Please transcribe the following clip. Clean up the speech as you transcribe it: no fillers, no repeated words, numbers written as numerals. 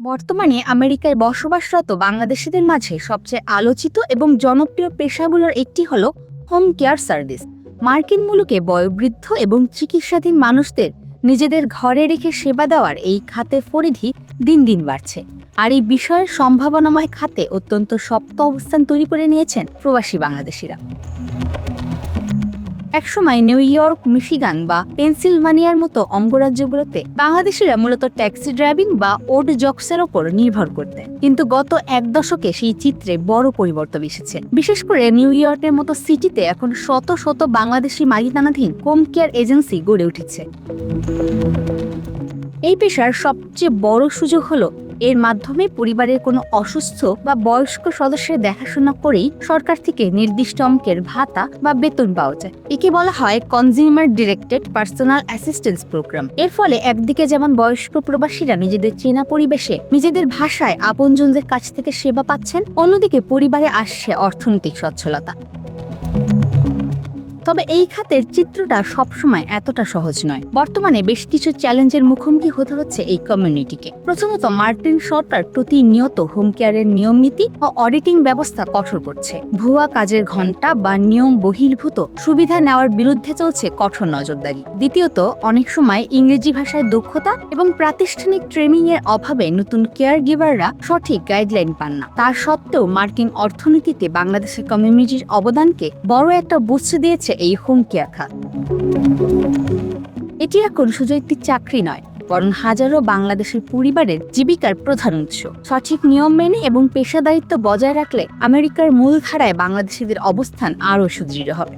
বর্তমানে আমেরিকায় বসবাসরত বাংলাদেশিদের মাঝে সবচেয়ে আলোচিত এবং জনপ্রিয় পেশাগুলোর একটি হলো হোম কেয়ার সার্ভিস। মার্কিন মুলুকে বয়োবৃদ্ধ এবং চিকিৎসাধীন মানুষদের নিজেদের ঘরে রেখে সেবা দেওয়ার এই খাতের পরিধি দিন দিন বাড়ছে। আর এই বিষয়ের সম্ভাবনাময় খাতে অত্যন্ত শক্ত অবস্থান তৈরি করে নিয়েছেন প্রবাসী বাংলাদেশিরা। একসময় নিউ ইয়র্ক, মিশিগান বা পেনসিলভানিয়ার মতো অঙ্গরাজ্যগুলোতে বাংলাদেশিরা মূলত ট্যাক্সি ড্রাইভিং বা ওড জকসের ওপর নির্ভর করতেন, কিন্তু গত এক দশকে সেই চিত্রে বড় পরিবর্তন এসেছে। বিশেষ করে নিউ ইয়র্কের মতো সিটিতে এখন শত শত বাংলাদেশি মালিকানাধীন হোম কেয়ার এজেন্সি গড়ে উঠেছে। এই পেশার সবচেয়ে বড় সুযোগ হলো এর মাধ্যমে পরিবারের কোনো অসুস্থ বা বয়স্ক সদস্যের দেখাশোনা করেই সরকার থেকে নির্দিষ্ট অঙ্কের ভাতা বা বেতন পাওয়া যায়। একে বলা হয় consumer directed personal assistance programme. এর ফলে একদিকে যেমন বয়স্ক প্রবাসীরা নিজেদের চেনা পরিবেশে নিজেদের ভাষায় আপনজনদের কাছ থেকে সেবা পাচ্ছেন, অন্যদিকে পরিবারে আসছে অর্থনৈতিক সচ্ছলতা। তবে এই খাতের চিত্রটা সবসময় এতটা সহজ নয়। বর্তমানে বেশ কিছু চ্যালেঞ্জের মুখোমুখি হতে হচ্ছে এই কমিউনিটিকে। প্রথমত, মার্কিন সরকার প্রতিনিয়ত হোম কেয়ারের নিয়ম নীতি ও অডিটিং ব্যবস্থা কঠোর করছে। ভুয়া কাজের ঘণ্টা বা নিয়ম বহির্ভূত সুবিধা নেওয়ার বিরুদ্ধে চলছে কঠোর নজরদারি। দ্বিতীয়ত, অনেক সময় ইংরেজি ভাষায় দক্ষতা এবং প্রাতিষ্ঠানিক ট্রেনিং এর অভাবে নতুন কেয়ার গিভাররা সঠিক গাইডলাইন পান না। তার সত্ত্বেও মার্কিন অর্থনীতিতে বাংলাদেশের কমিউনিটির অবদানকে বড় একটা বুঝতে দিয়েছে এই হোম কেয়ার খাত। এটি এখন শুধু একটি চাকরি নয়, বরং হাজারো বাংলাদেশের পরিবারের জীবিকার প্রধান উৎস। সঠিক নিয়ম মেনে এবং পেশাদারিত্ব বজায় রাখলে আমেরিকার মূলধারায় বাংলাদেশিদের অবস্থান আরও সুদৃঢ় হবে।